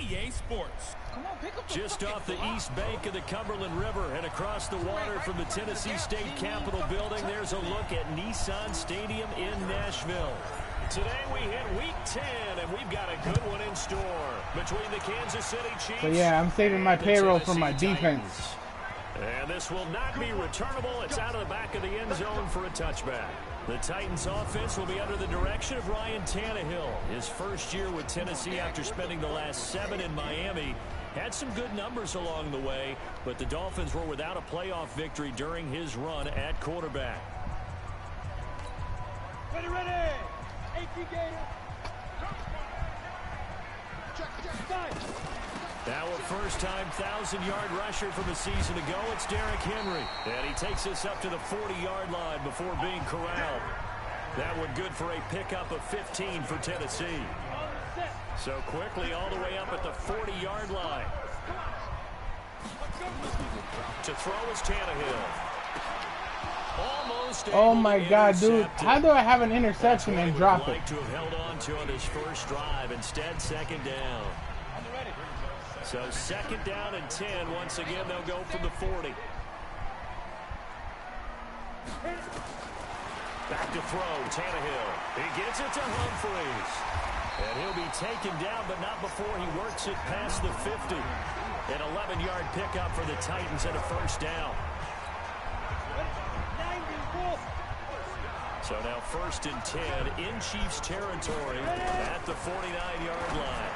EA Sports. Just off the east bank of the Cumberland River and across the water from the Tennessee State Capitol building, there's a look at Nissan Stadium in Nashville. Today we hit week 10, and we've got a good one in store between the Kansas City Chiefs. So yeah, I'm saving my payroll for my defense. And this will not be returnable. It's out of the back of the end zone for a touchback. The Titans offense will be under the direction of Ryan Tannehill. His first year with Tennessee after spending the last 7 in Miami. Had some good numbers along the way, but the Dolphins were without a playoff victory during his run at quarterback. Ready, ready! AP Gator! Now a first-time 1,000-yard rusher from a season ago, it's Derrick Henry. And he takes us up to the 40-yard line before being corralled. That one good for a pickup of 15 for Tennessee. So quickly all the way up at the 40-yard line. To throw is Tannehill. Almost. Oh my God, dude! How do I have an interception and drop it? Like to have held on to on his first drive. Instead, second down. So second down and 10. Once again, they'll go from the 40. Back to throw, Tannehill. He gets it to Humphries. And he'll be taken down, but not before he works it past the 50. An 11-yard pickup for the Titans and a first down. So now first and 10 in Chiefs territory at the 49-yard line.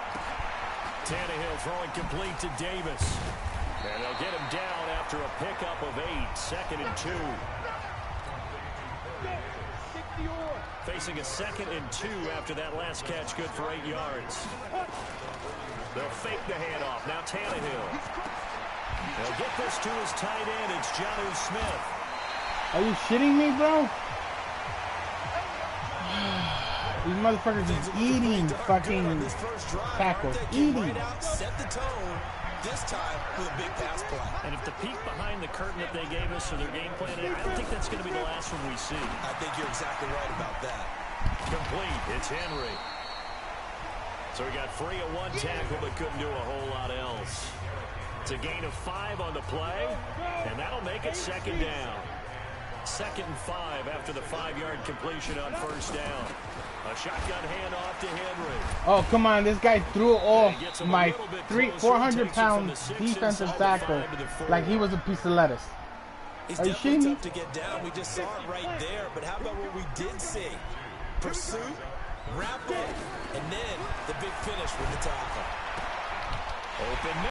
Tannehill throwing complete to Davis. And they'll get him down after a pickup of 8. Second and 2. Facing a second and 2 after that last catch, good for 8 yards. They'll fake the handoff. Now Tannehill. They'll get this to his tight end. It's Jonnu Smith. Are you shitting me, bro? These motherfuckers is eating fucking tackles. Eating. Set the tone, this time with a big pass play. And if the peek behind the curtain that they gave us for their game plan, I don't think that's going to be the last one we see. I think you're exactly right about that. Complete. It's Henry. So he got free of 1 tackle, but couldn't do a whole lot else. It's a gain of 5 on the play, and that'll make it second down. Second and 5 after the 5-yard completion on first down. A shotgun handoff to Henry. Oh, come on. This guy threw off my 400-pound defensive tackle like he was a piece of lettuce. He's Are you definitely shitting me? tough to get down. We just saw it right there. But how about what we did see? Pursuit, wrap up, and then the big finish with the tackle. Open.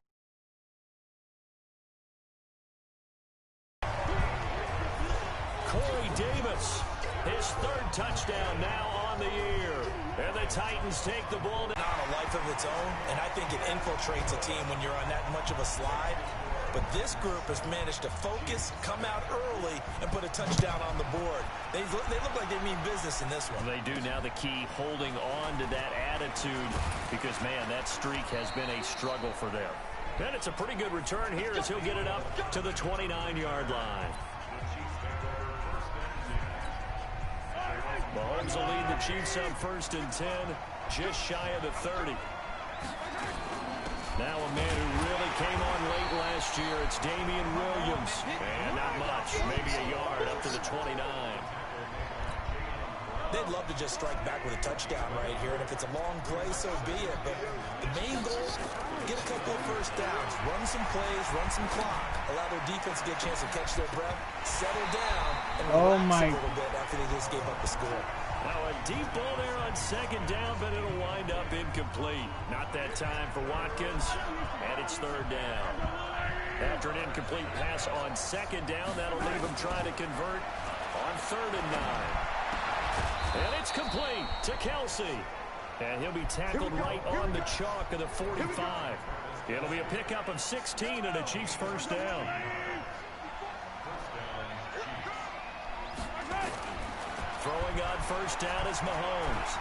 Corey Davis, his 3rd touchdown now on the year. And the Titans take the ball. On a life of its own, and I think it infiltrates a team when you're on that much of a slide. But this group has managed to focus, come out early, and put a touchdown on the board. They look like they mean business in this one. They do. Now the key, holding on to that attitude, because, man, that streak has been a struggle for them. And it's a pretty good return here as he'll get it up to the 29-yard line. Mahomes will lead the Chiefs up first and 10, just shy of the 30. Now a man who really came on late last year, it's Damian Williams. And not much, maybe a yard up to the 29. They'd love to just strike back with a touchdown right here, and if it's a long play, so be it. But the main goal, get a couple of first downs, run some plays, run some clock, allow their defense to get a chance to catch their breath, settle down, and relax a little bit after they just gave up the score. Now a deep ball there on second down, but it'll wind up incomplete. Not that time for Watkins, and it's 3rd down. After an incomplete pass on second down, that'll leave him trying to convert on 3rd and 9. And it's complete to Kelsey. And he'll be tackled right on the chalk of the 45. It'll be a pickup of 16 and a Chiefs first down. Throwing on first down is Mahomes.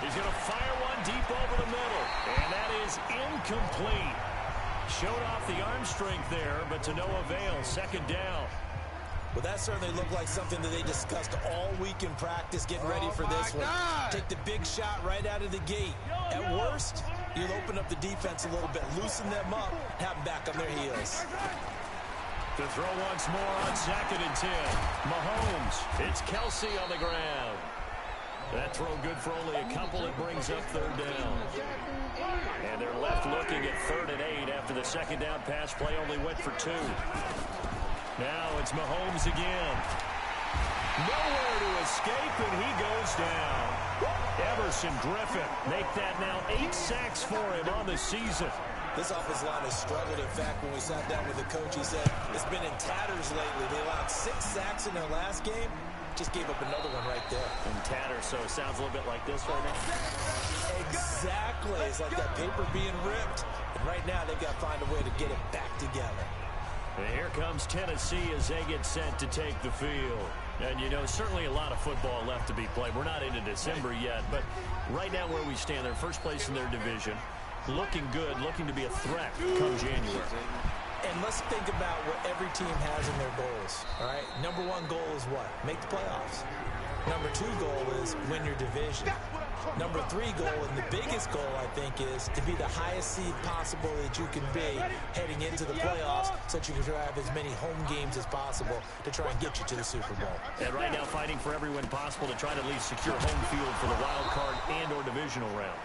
He's going to fire one deep over the middle. And that is incomplete. Showed off the arm strength there, but to no avail. Second down. Well, that certainly looked like something that they discussed all week in practice, getting ready for this one. Take the big shot right out of the gate. At worst, You'll open up the defense a little bit, loosen them up, have them back on their heels. To throw once more on 2nd and 10. Mahomes. It's Kelsey on the ground. That throw good for only a couple. It brings up 3rd down. And they're left looking at 3rd and 8 after the 2nd down pass play only went for 2. Now it's Mahomes again. Nowhere to escape, and he goes down. Everson Griffin make that now 8 sacks for him on the season. This offensive line has struggled. In fact, when we sat down with the coach, he said it's been in tatters lately. They allowed 6 sacks in their last game. Just gave up another one right there. In tatters, so it sounds a little bit like this right now. Exactly. It's like that paper being ripped. And right now, they've got to find a way to get it back together. And here comes Tennessee as they get set to take the field. And, you know, certainly a lot of football left to be played. We're not into December yet, but right now where we stand, they're first place in their division. Looking good, looking to be a threat come January. And let's think about what every team has in their goals, all right? Number 1 goal is what? Make the playoffs. Number 2 goal is win your division. Number 3 goal, and the biggest goal, I think, is to be the highest seed possible that you can be heading into the playoffs so that you can have as many home games as possible to try and get you to the Super Bowl. And right now fighting for every win possible to try to at least secure home field for the wild card and or divisional round.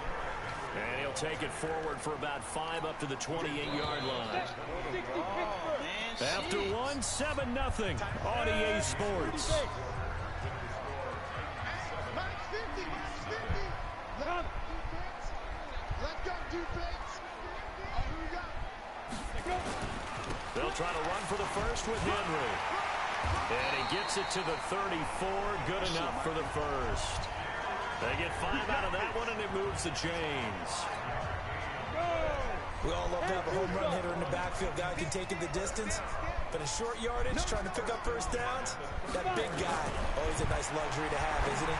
And he'll take it forward for about 5 up to the 28-yard line. After 1, 7-0 on EA Sports. They'll try to run for the first with Henry. And he gets it to the 34. Good enough for the first. They get 5 out of that one, and it moves the chains. We all love to have a home run hitter in the backfield. Guy can take it the distance. But in short yardage, trying to pick up first downs, that big guy, always a nice luxury to have, isn't he?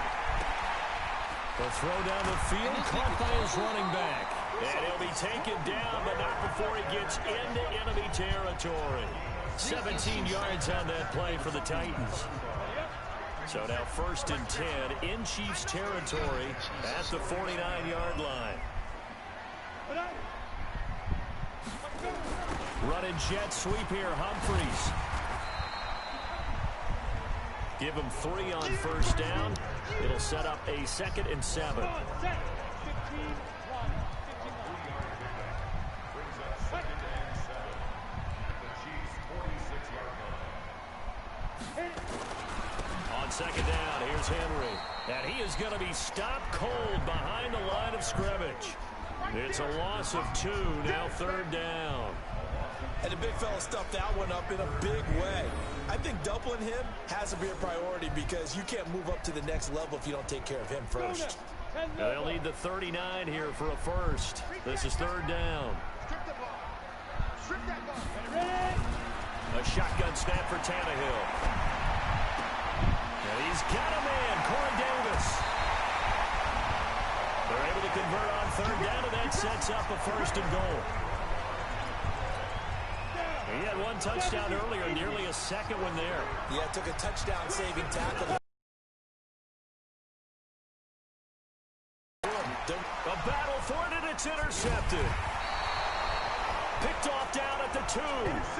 The throw down the field, caught by his running back. And he'll be taken down, but not before he gets into enemy territory. 17 yards on that play for the Titans. So now 1st and 10 in Chiefs territory at the 49-yard line. Running jet sweep here, Humphreys. Give him 3 on first down. It'll set up a 2nd and 7. On 2nd down, here's Henry. And he is going to be stopped cold behind the line of scrimmage. It's a loss of 2, now 3rd down. And the big fella stuffed that one up in a big way. I think doubling him has to be a priority because you can't move up to the next level if you don't take care of him first. They'll need the 39 here for a first. This is 3rd down. A shotgun snap for Tannehill. And he's got a man, Corey Davis. They're able to convert on 3rd down, and that sets up a 1st and goal. He had 1 touchdown earlier, nearly a 2nd one there. Yeah, took a touchdown-saving tackle. A battle for it, and it's intercepted. Picked off down at the 2.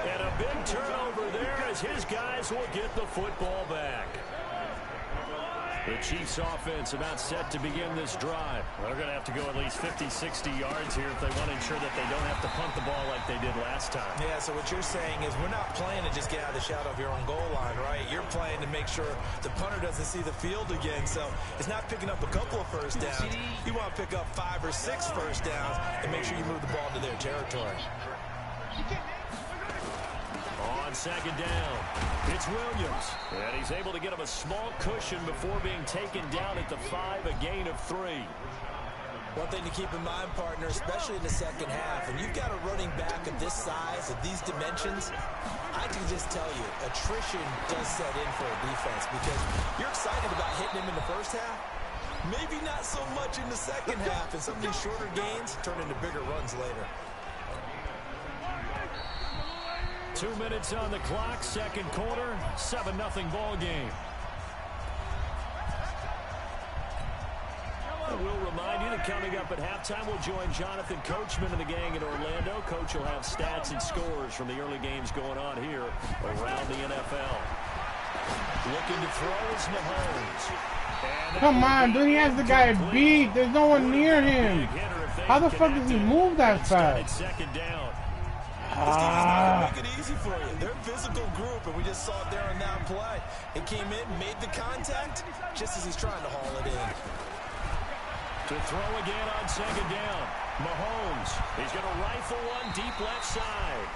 And a big turnover there as his guys will get the football back. The Chiefs offense about set to begin this drive. They're going to have to go at least 50, 60 yards here if they want to ensure that they don't have to punt the ball like they did last time. Yeah, so what you're saying is we're not playing to just get out of the shadow of your own goal line, right? You're playing to make sure the punter doesn't see the field again. So it's not picking up a couple of first downs. You want to pick up 5 or 6 first downs and make sure you move the ball into their territory. On 2nd down, it's Williams. And he's able to get him a small cushion before being taken down at the 5, a gain of 3. One thing to keep in mind, partner, especially in the second half, and you've got a running back of this size, of these dimensions, I can just tell you, attrition does set in for a defense because you're excited about hitting him in the first half. Maybe not so much in the second half, and some of these shorter gains turn into bigger runs later. 2 minutes on the clock, 2nd quarter, 7-0 ball game. I will remind you that coming up at halftime. We'll join Jonathan Coachman and the gang in Orlando. Coach will have stats and scores from the early games going on here around the NFL. Looking to throw is Mahomes. Come on, dude, he has the guy beat. There's no one near him. How the fuck does he move that fast? Second down. Make it easy for you. They're a physical group, and we just saw it there on that play. He came in, made the contact, just as he's trying to haul it in. To throw again on second down. Mahomes. He's going to rifle one deep left side.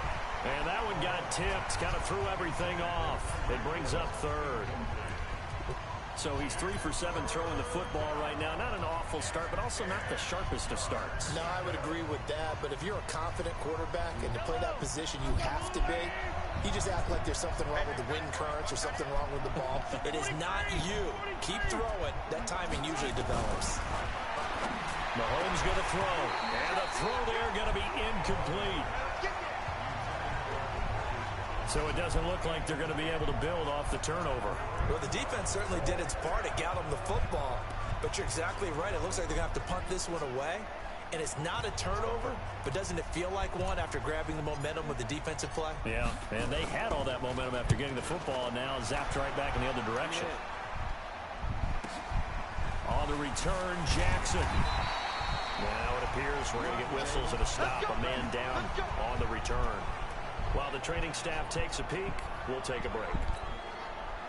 And that one got tipped. Kind of threw everything off. It brings up third. So he's 3 for 7 throwing the football right now. Not an awful start, but also not the sharpest of starts. No, I would agree with that. But if you're a confident quarterback and to play that position, you have to be. You just act like there's something wrong with the wind currents or something wrong with the ball. It is not you. Keep throwing. That timing usually develops. Mahomes going to throw. And the throw there going to be incomplete. So it doesn't look like they're going to be able to build off the turnover. Well, the defense certainly did its part. It got them the football. But you're exactly right. It looks like they're going to have to punt this one away. And it's not a turnover, but doesn't it feel like one after grabbing the momentum with the defensive play? Yeah, and they had all that momentum after getting the football, and now zapped right back in the other direction. On the return, Jackson. Now it appears we're going to get whistles and a stop. A man down on the return. While the training staff takes a peek, we'll take a break.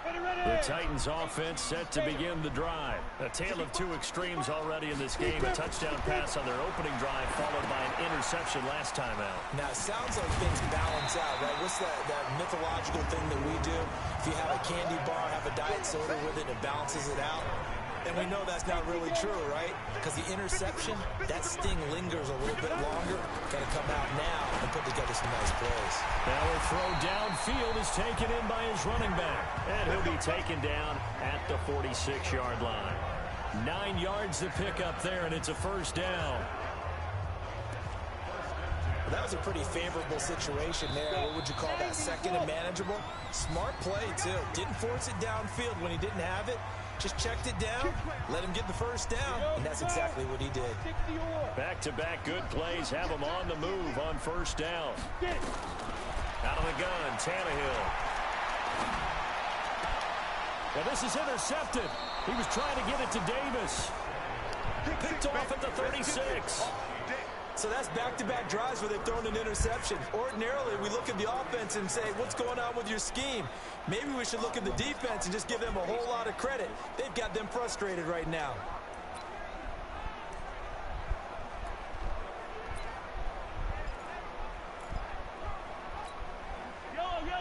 The Titans offense set to begin the drive. A tale of two extremes already in this game. A touchdown pass on their opening drive, followed by an interception last time out. Now, it sounds like things balance out, right? What's that mythological thing that we do? If you have a candy bar, have a diet soda with it, it balances it out. And we know that's not really true, right? Because the interception, that sting lingers a little bit longer. Got to come out now and put together some nice plays. Now a throw downfield is taken in by his running back. And he'll be taken down at the 46-yard line. 9 yards to pick up there, and it's a first down. Well, that was a pretty favorable situation there. What would you call that? Second and manageable? Smart play, too. Didn't force it downfield when he didn't have it. Just checked it down, let him get the first down, and that's exactly what he did. Back-to-back good plays have him on the move on first down. Out of the gun, Tannehill. Well, this is intercepted. He was trying to get it to Davis. Picked off at the 36. So that's back-to-back drives where they've thrown an interception. Ordinarily, we look at the offense and say, what's going on with your scheme? Maybe we should look at the defense and just give them a whole lot of credit. They've got them frustrated right now.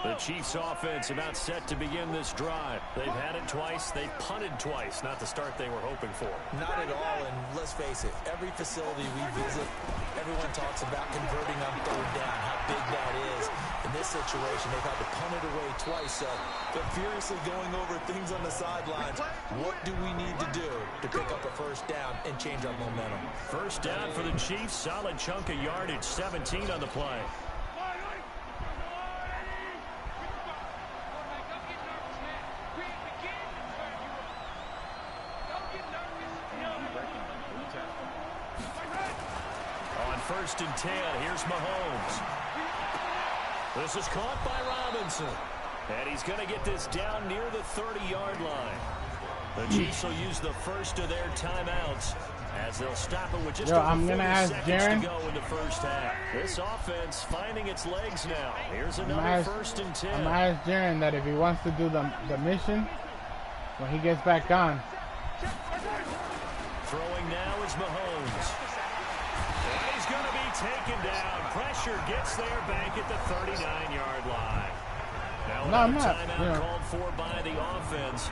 The Chiefs offense about set to begin this drive. They've had it twice. They've punted twice. Not the start they were hoping for. Not at all, and let's face it, every facility we visit, everyone talks about converting on third down, how big that is. In this situation, they've had to punt it away twice, so they're furiously going over things on the sidelines. What do we need to do to pick up a first down and change our momentum? First down for the Chiefs. Solid chunk of yardage, 17 on the play. First and 10. Here's Mahomes. This is caught by Robinson. And he's going to get this down near the 30-yard line. The Chiefs will use the first of their timeouts as they'll stop it with just over 40 seconds to go in the first half. This offense finding its legs now. Here's another first and 10. I'm going to ask Jaren that if he wants to do the mission when he gets back on. Throwing now is Mahomes. He's going to be taken down. Pressure gets there back at the 39-yard line. Now another timeout called for by the offense,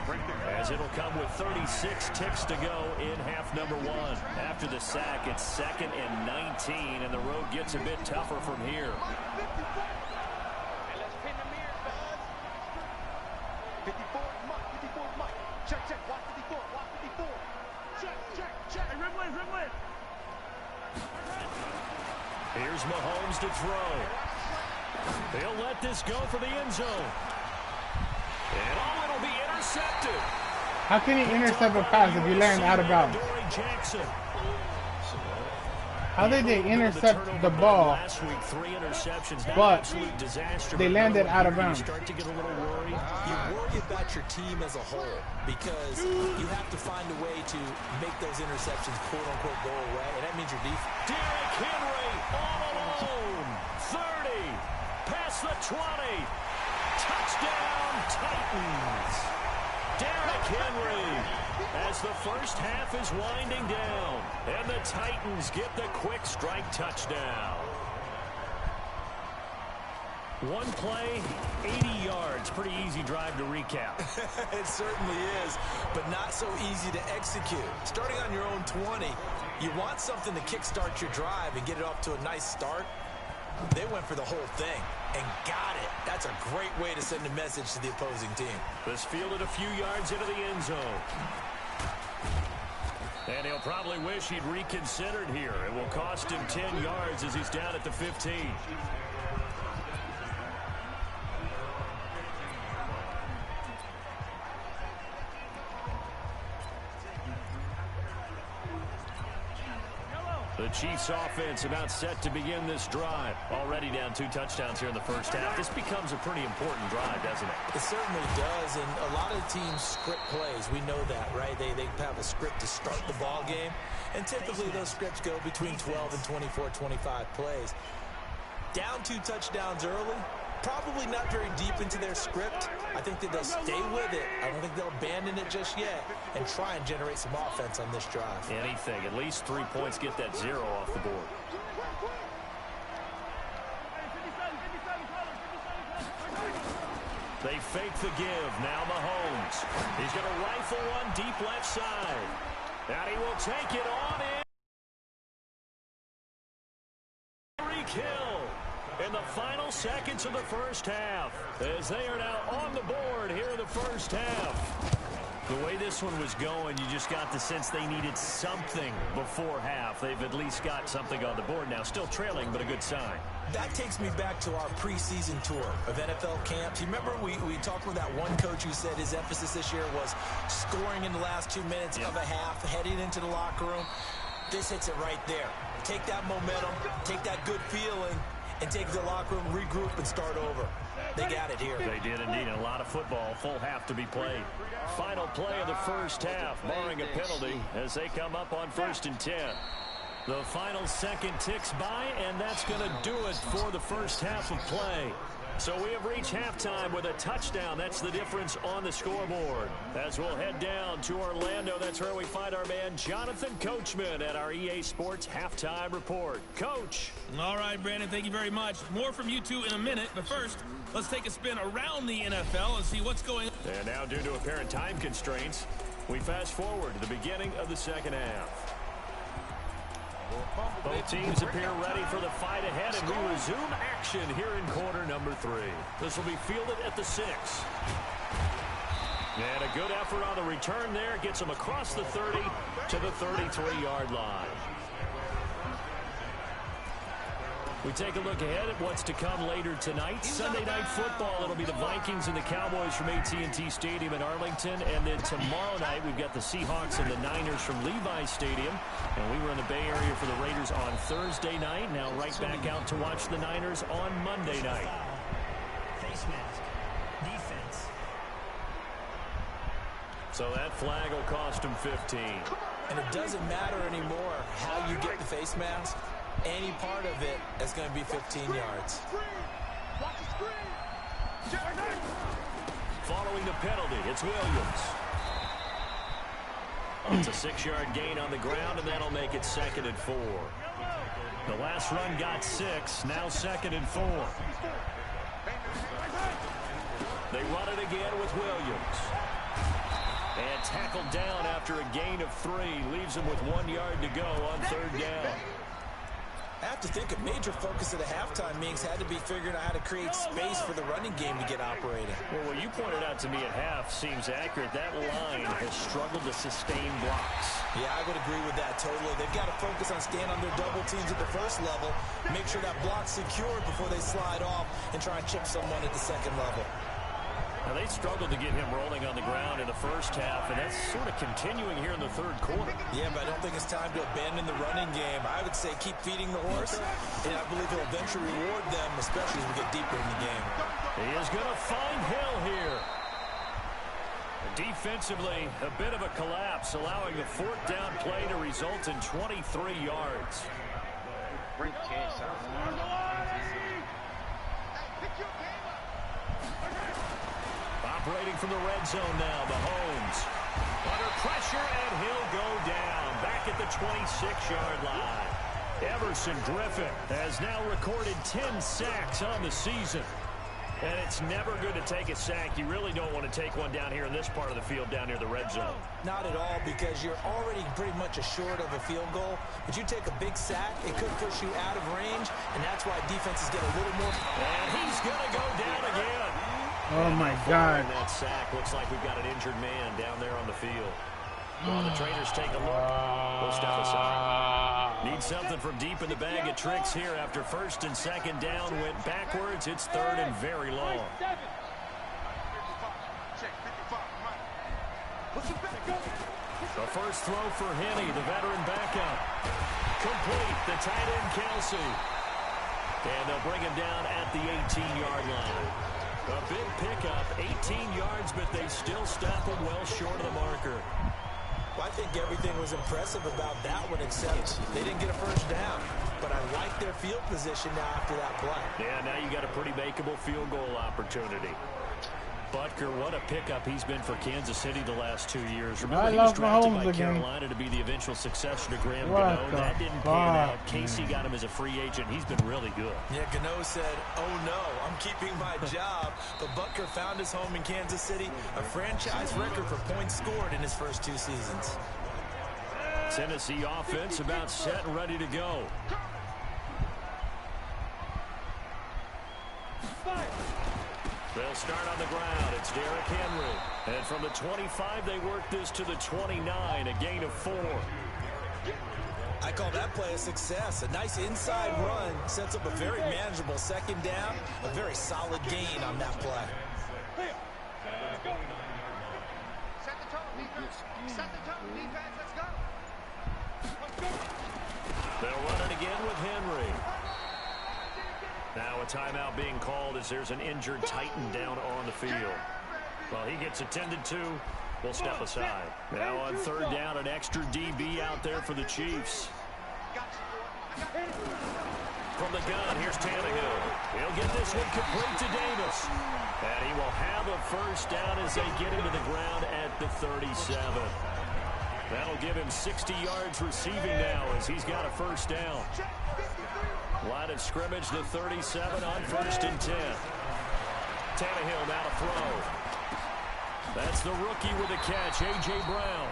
as it'll come with 36 ticks to go in half number one. After the sack, it's 2nd and 19, and the road gets a bit tougher from here. 54, Mike. Check. Watch 54. Check. Hey, Rimley. Here's Mahomes to throw. He'll let this go for the end zone. And it'll be intercepted. How can he intercept a pass if he lands out of bounds? Jackson. How did they intercept the ball, last week? 3 interceptions, not but absolute disaster, they but landed now out of you bounds? start to get a little worried. You worry about your team as a whole because you have to find a way to make those interceptions quote-unquote go away, and that means your defense. Derrick Henry all alone. 30, past the 20. Touchdown, Titans. Derrick Henry as the first half is winding down, and the Titans get the quick strike touchdown. One play, 80 yards. Pretty easy drive to recap. It certainly is, but not so easy to execute. Starting on your own 20, you want something to kickstart your drive and get it off to a nice start. They went for the whole thing and got it. That's a great way to send a message to the opposing team. This fielded a few yards into the end zone. And he'll probably wish he'd reconsidered here. It will cost him 10 yards as he's down at the 15. The Chiefs offense about set to begin this drive. Already down 2 touchdowns here in the first half. This becomes a pretty important drive, doesn't it? It certainly does, and a lot of teams script plays. We know that, right? They have a script to start the ball game, and typically those scripts go between 12 and 24, 25 plays. Down 2 touchdowns early, probably not very deep into their script. I think that they'll stay with it. I don't think they'll abandon it just yet and try and generate some offense on this drive. Anything. At least 3 points, get that 0 off the board. They fake the give. Now Mahomes. He's going to rifle one deep left side. And he will take it on in. Tyreek Hill in the final seconds of the first half, as they are now on the board here in the first half. The way this one was going, you just got the sense they needed something before half. They've at least got something on the board now. Still trailing, but a good sign. That takes me back to our preseason tour of NFL camps. You remember we talked with that one coach who said his emphasis this year was scoring in the last 2 minutes of a half, heading into the locker room. This hits it right there. Take that momentum, take that good feeling, and take the locker room, regroup, and start over. They got it here. They did indeed. A lot of football, full half to be played. Final play of the first half, barring a penalty, as they come up on 1st and 10. The final second ticks by, and that's going to do it for the first half of play. So we have reached halftime with a touchdown. That's the difference on the scoreboard. As we'll head down to Orlando, that's where we find our man Jonathan Coachman at our EA Sports Halftime Report. Coach. All right, Brandon, thank you very much. More from you two in a minute, but first, let's take a spin around the NFL and see what's going on. And now, due to apparent time constraints, we fast forward to the beginning of the second half. Both teams appear ready for the fight ahead, and we resume action here in quarter number 3. This will be fielded at the 6. And a good effort on the return there. Gets him across the 30 to the 33-yard line. We take a look ahead at what's to come later tonight. Sunday Night Football, it'll be the Vikings and the Cowboys from AT&T Stadium in Arlington. And then tomorrow night, we've got the Seahawks and the Niners from Levi's Stadium. And we were in the Bay Area for the Raiders on Thursday night. Now right back out to watch the Niners on Monday night. Face mask. Defense. So that flag will cost him 15. And it doesn't matter anymore how you get the face mask. Any part of it is going to be 15 yards. Following the penalty, it's Williams. It's a 6-yard gain on the ground, and that'll make it 2nd and 4. The last run got 6, now 2nd and 4. They run it again with Williams. And tackled down after a gain of 3. Leaves him with 1 yard to go on 3rd down. I have to think a major focus of the halftime meetings had to be figuring out how to create space for the running game to get operating. Well, what you pointed out to me at half seems accurate. That line has struggled to sustain blocks. Yeah, I would agree with that totally. They've got to focus on staying on their double teams at the first level, make sure that block's secured before they slide off and try and chip someone at the second level. Now, they struggled to get him rolling on the ground in the first half, and that's sort of continuing here in the third quarter. Yeah, but I don't think it's time to abandon the running game. I would say keep feeding the horse, and I believe he'll eventually reward them, especially as we get deeper in the game. He is going to find Hill here. Defensively, a bit of a collapse, allowing the fourth down play to result in 23 yards. Great catch. Operating from the red zone now, Mahomes. Under pressure, and he'll go down. Back at the 26-yard line. Everson Griffin has now recorded 10 sacks on the season. And it's never good to take a sack. You really don't want to take one down here in this part of the field down near the red zone. Not at all, because you're already pretty much assured of a field goal. But you take a big sack, it could push you out of range, and that's why defenses get a little more. And he's going to go down again. Oh, my God. That sack looks like we've got an injured man down there on the field. While the trainers take a look, we'll step aside. Need something from deep in the bag of tricks here after first and second down went backwards. It's third and very long. The first throw for Henne, the veteran backup. Complete, the tight end Kelsey. And they'll bring him down at the 18-yard line. A big pickup, 18 yards, but they still stop him well short of the marker. Well, I think everything was impressive about that one, except they didn't get a first down. But I like their field position now after that play. Yeah, now you got a pretty makeable field goal opportunity. Butker, what a pickup he's been for Kansas City the last 2 years. Remember, he was drafted by Carolina to be the eventual successor to Graham Gano. That didn't pan out. Casey got him as a free agent. He's been really good. Yeah, Gano said, oh no, I'm keeping my job. But Butker found his home in Kansas City, a franchise record for points scored in his first 2 seasons. Tennessee offense about set and ready to go. They'll start on the ground. It's Derrick Henry. And from the 25, they work this to the 29, a gain of 4. I call that play a success. A nice inside run sets up a very manageable second down. A very solid gain on that play. Set the tone, defense. Set the tone, defense. Let's go. They'll run it again with Henry. Now a timeout being called as there's an injured Titan down on the field. Well, he gets attended to. We'll step aside. Now on third down, an extra DB out there for the Chiefs. From the gun, here's Tannehill. He'll get this one complete to Davis. And he will have a first down as they get him to the ground at the 37. That'll give him 60 yards receiving now as he's got a first down. Line of scrimmage, the 37 on first and 10. Tannehill now to throw. That's the rookie with the catch, A.J. Brown.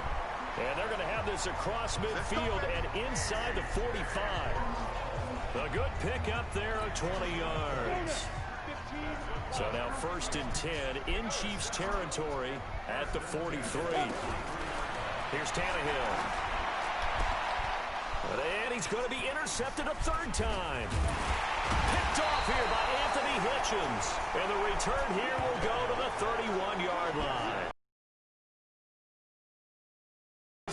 And they're going to have this across midfield and inside the 45. A good pick up there of 20 yards. So now first and 10 in Chiefs territory at the 43. Here's Tannehill. And he's going to be intercepted a third time. Picked off here by Anthony Hitchens. And the return here will go to the 31-yard line.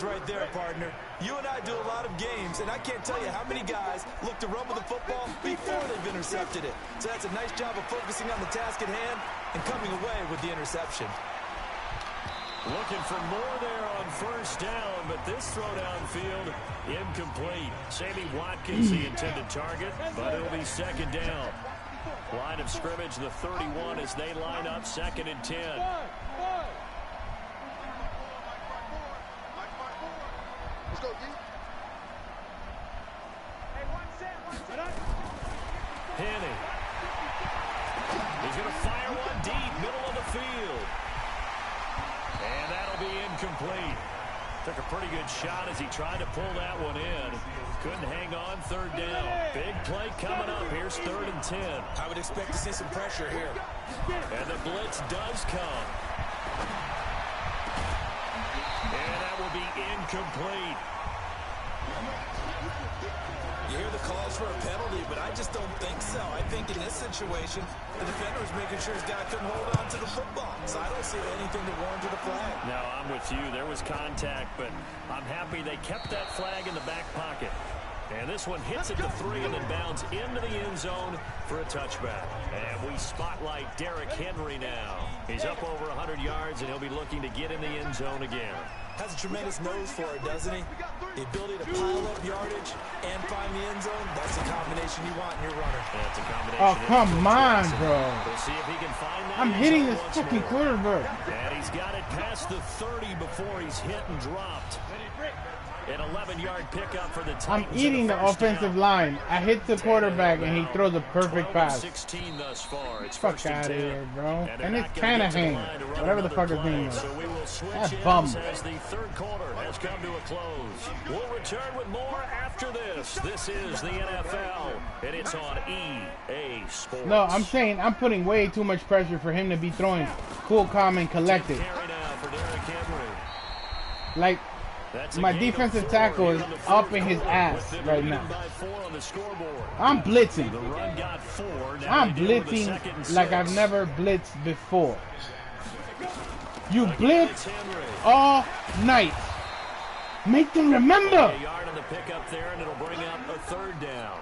Right there, partner. You and I do a lot of games, and I can't tell you how many guys look to run with the football before they've intercepted it. So that's a nice job of focusing on the task at hand and coming away with the interception. Looking for more there on first down, but this throw downfield incomplete. Sammy Watkins, the intended target, but it'll be second down. Line of scrimmage, the 31 as they line up second and 10. Let's go, D. Henne. He's going to fire one deep, middle of the field. And that'll be incomplete. Took a pretty good shot as he tried to pull that one in. Couldn't hang on third down. Big play coming up. Here's third and 10. I would expect to see some pressure here. And the blitz does come. And that will be incomplete. You hear the calls for a penalty, but I just don't think so. I think in this situation, the defender is making sure his guy couldn't hold on to the football. So I don't see anything to warrant a flag. No, I'm with you. There was contact, but I'm happy they kept that flag in the back pocket. And this one hits at the 3 and then bounds into the end zone for a touchback. And we spotlight Derrick Henry now. He's up over 100 yards, and he'll be looking to get in the end zone again. Has a tremendous nose for it, doesn't he? The ability to pile up yardage and find the end zone, that's the combination you want in your runner. That's a combination. Oh, come on, bro. We'll see if he can find that. I'm hitting this fucking quarterback. And he's got it past the 30 before he's hit and dropped. An 11-yard pickup for the Titans. I'm eating the offensive line. I hit the quarterback and he throws a perfect pass. 16 thus far. It's Fuck out of here, bro. And it's Tanahan, whatever the fuck his name is. So we will switch That's ends bum. as the third quarter has come to a close. We'll return with more after this. This is the NFL, and it's on EA Sports. No, I'm saying I'm putting way too much pressure for him to be throwing cool, calm, and collected. Carry now for Derrick Henry. Like, my defensive tackle is up in his ass right now. I'm blitzing. I'm blitzing like I've never blitzed before. You blitz all night. Make them remember. A yard on the pickup there, and it'll bring up a third down.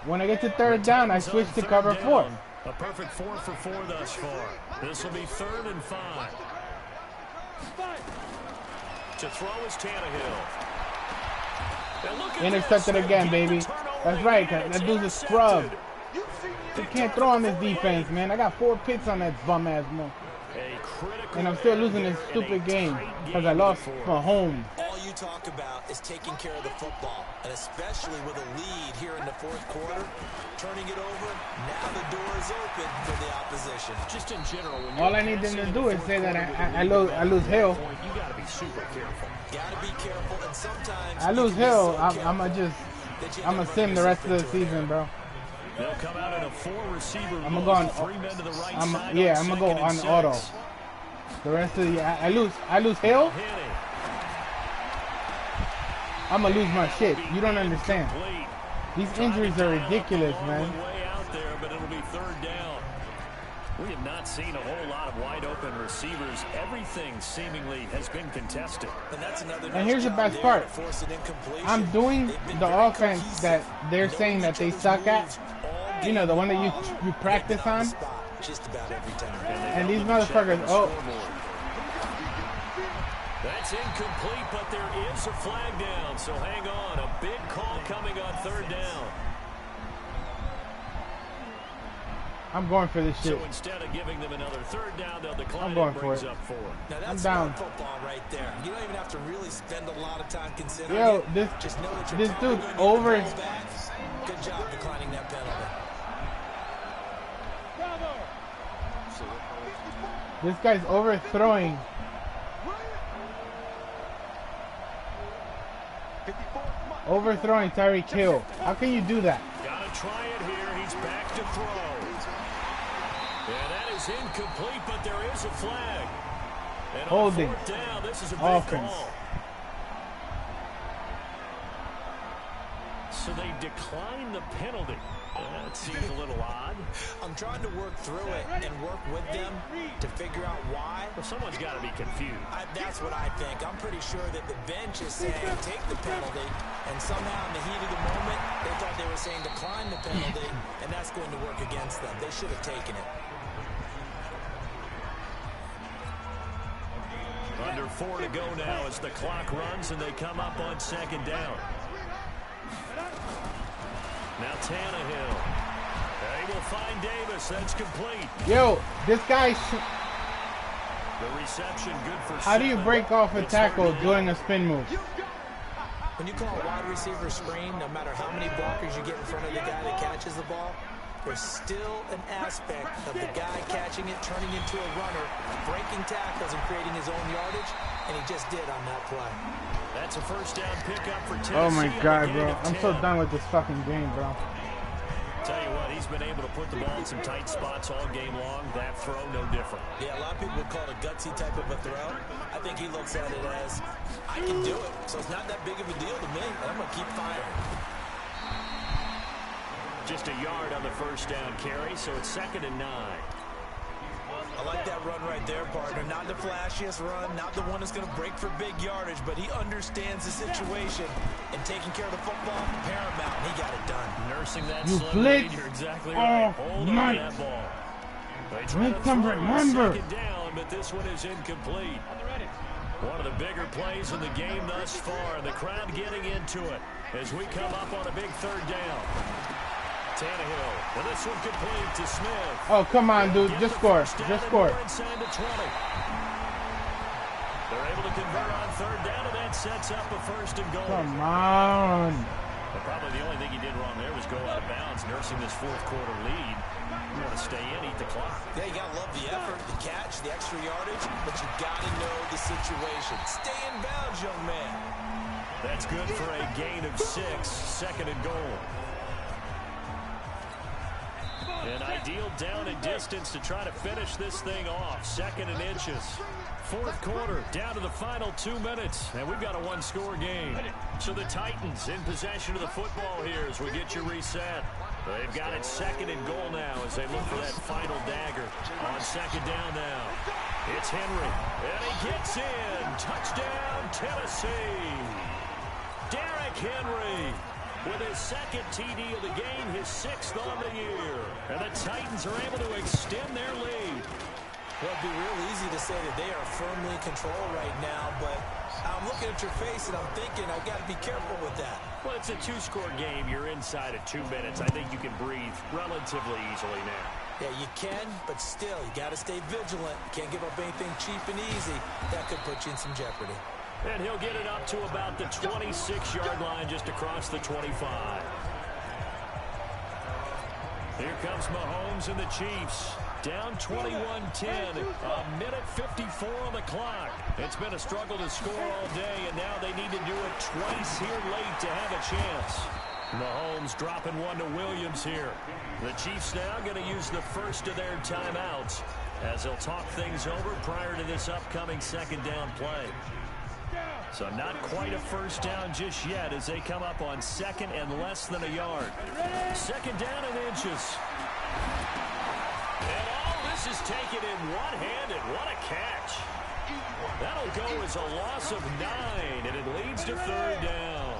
When I get to third down, I switch to cover 4. A perfect 4 for 4 thus far. This will be 3rd and 5. To throw is Tannehill. Intercepted again, baby. That's right, that dude's a scrub. He can't throw on this defense, man. I got 4 picks on that bum-ass man. And I'm still losing this stupid game because I lost Mahomes. All you talk about is taking care of the football, and especially with a lead here in the 4th quarter, turning it over, now the door is open for the opposition. Just in general, when all I need them to do is say that I lose Hill. You got to be super careful. Got to be careful, and sometimes I lose Hill, I'm a sim the rest of the season, bro. They'll come out in a 4-receiver. I'm gonna go on. 3 men to the right I'm side gonna go on auto. The rest of the I lose Hill. I'm gonna lose my shit. You don't understand. These injuries are ridiculous, man. Way out there, but it'll be 3rd down. We have not seen a whole lot of wide open receivers. Everything seemingly has been contested. And here's the best part. I'm doing the offense that they're saying that they suck at. You know, the one that you practice on. Just about every time. And these motherfuckers, oh. That's incomplete, but there is a flag down. So hang on. A big call coming on 3rd down. I'm going for this shit. So instead of giving them another 3rd down, they'll decline. I'm going for it. Up 4. Now I'm down. Football right there. You don't even have to really spend a lot of time considering. Yo, this dude's over. Good job declining that penalty. This guy's overthrowing. Overthrowing Tyreek Hill. How can you do that? Gotta try it here. He's back to throw. And that is incomplete, but there is a flag. And holding. On 4th down, this is a big offense. Call. So they decline the penalty. That seems a little odd. I'm trying to work through it and work with them to figure out why. Well, someone's got to be confused. That's what I think. I'm pretty sure that the bench is saying take the penalty, and somehow in the heat of the moment, they thought they were saying decline the penalty, and that's going to work against them. They should have taken it. Under 4 to go now as the clock runs and they come up on 2nd down. Now Tannehill. They will find Davis. That's complete. Yo, this guy. The reception good for. How do you break off a tackle doing a spin move? When you call a wide receiver screen, no matter how many blockers you get in front of the guy that catches the ball, there's still an aspect of the guy catching it, turning into a runner, breaking tackles and creating his own yardage, and he just did on that play. That's a 1st down pickup for Tennessee. Oh my God, bro. I'm so done with this fucking game, bro. Tell you what, he's been able to put the ball in some tight spots all game long. That throw, no different. Yeah, a lot of people would call it a gutsy type of a throw. I think he looks at it as, I can do it, so it's not that big of a deal to me, and I'm going to keep firing. Just a yard on the first down carry, so it's 2nd and 9. I like that run right there, partner. Not the flashiest run, not the one that's going to break for big yardage, but he understands the situation, and taking care of the football, paramount. He got it done. Nursing that You slim lead, blitz. you're exactly right. Hold on to that ball. They try to throw remember. 2nd down, but this one is incomplete. One of the bigger plays in the game thus far, and the crowd getting into it as we come up on a big 3rd down. Tannehill, and this one complete to Smith. Oh, come on, dude. Just score. Just score. Inside the 20. They're able to convert on 3rd down, and that sets up a 1st and goal. Come on. But probably the only thing he did wrong there was go out of bounds, nursing this 4th quarter lead. You want to stay in, eat the clock. Yeah, you got to love the effort, the catch, the extra yardage, but you got to know the situation. Stay in bounds, young man. That's good for a gain of 6, 2nd and goal. An ideal down and distance to try to finish this thing off. 2nd and inches. 4th quarter, down to the final 2 minutes, and we've got a 1-score game. So the Titans in possession of the football here as we get you reset. They've got it 2nd and goal now as they look for that final dagger. On 2nd down now, it's Henry, and he gets in. Touchdown, Tennessee. Derrick Henry with his 2nd TD of the game, his 6th on the year. And the Titans are able to extend their lead. Well, it'd be real easy to say that they are firmly in control right now, but I'm looking at your face and I'm thinking I've got to be careful with that. Well, it's a 2-score game. You're inside of 2 minutes. I think you can breathe relatively easily now. Yeah, you can, but still, you got to stay vigilant. You can't give up anything cheap and easy. That could put you in some jeopardy. And he'll get it up to about the 26-yard line, just across the 25. Here comes Mahomes and the Chiefs. Down 21-10, a minute 54 on the clock. It's been a struggle to score all day, and now they need to do it twice here late to have a chance. Mahomes dropping one to Williams here. The Chiefs now going to use the first of their timeouts as they'll talk things over prior to this upcoming 2nd down play. So not quite a 1st down just yet as they come up on 2nd and less than a yard. 2nd down and inches. And all this is taken in one-handed. What a catch. That'll go as a loss of 9, and it leads to 3rd down.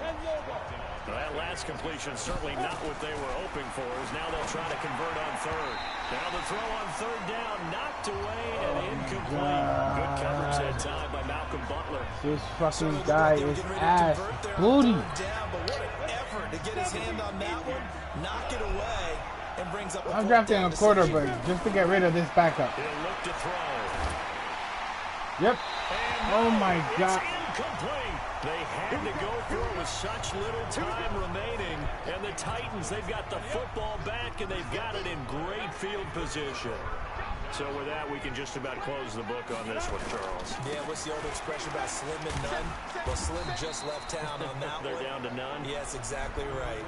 That last completion certainly not what they were hoping for, as now they'll try to convert on 3rd. Now the throw on 3rd down, knocked away and incomplete. Good coverage that time by Malcolm Butler. This fucking guy is ass booty. Down, but what an effort to get his hand on that one, knock it away, and brings up I'm drafting a quarterback just to get rid of this backup. He'll look to throw. Yep. And Oh my God. It's incomplete. They had to go for it with such little time remaining. And the Titans, they've got the football back, and they've got it in great field position. So with that, we can just about close the book on this one, Charles. Yeah, what's the old expression about slim and none? Well, Slim just left town on that They're one. down to none. Yes, exactly right.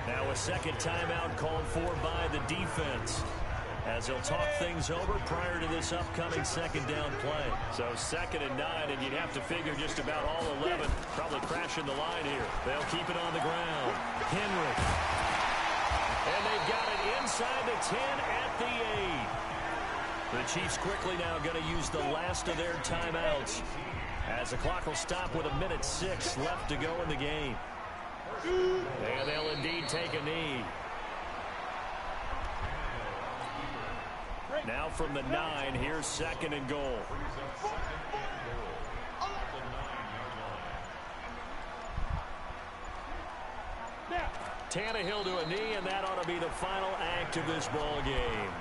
Now a 2nd timeout called for by the defense as they'll talk things over prior to this upcoming 2nd down play. So 2nd and 9, and you'd have to figure just about all 11 probably crashing the line here. They'll keep it on the ground. Henry. And they've got it inside the 10 at the 8. The Chiefs quickly now going to use the last of their timeouts as the clock will stop with a minute 6 left to go in the game. And they'll indeed take a knee. Now from the 9, here's 2nd and goal. Tannehill to a knee, and that ought to be the final act of this ball game.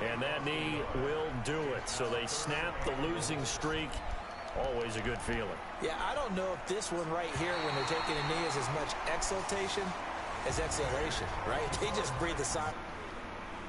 And that knee will do it. So they snap the losing streak. Always a good feeling. Yeah, I don't know if this one right here, when they're taking a knee, is as much exultation as exhalation, right? They just breathe a sigh